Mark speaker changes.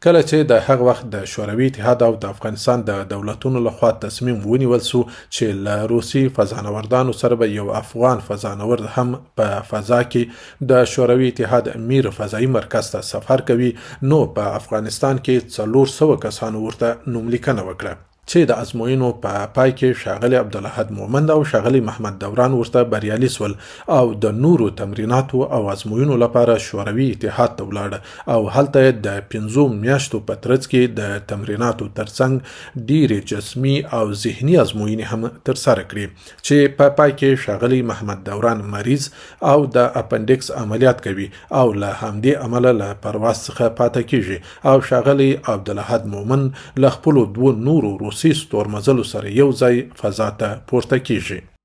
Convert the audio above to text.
Speaker 1: کله چې د هغه وخت د شوروي اتحاد او د افغانستان د دولتونو لخوا تصمیم ونیول سو چې له روسي فضانوردانو سره به یو افغان فضانورد هم په فضا کې د شوروي اتحاد میر فضایي مرکز ته سفر کوي، نو په افغانستان کې 400 کسانو ورته نوملیکنه وکړه چې د ازموینو په پای کې ښاغلي عبدالاحد مومند او ښاغلي محمد دوران ورته بریالي سول او د نورو تمریناتو او ازموینو لپاره شوروي اتحاد ته ولاړه او هلته د 15 میاشتو په ترڅ کې د تمریناتو ترڅنګ ډیرې جسمي او ذهني ازموینې هم ترسره کړې چې په پای کې ښاغلي محمد دوران مریض او د اپنډکس عملیات کوي او له همدې امله له پرواز څخه پاتې کیږي او ښاغلي عبدالاحد مومند له خپلو 2 نورو روسي ستورمزلو سره یو ځای فضا ته پورته کیږي.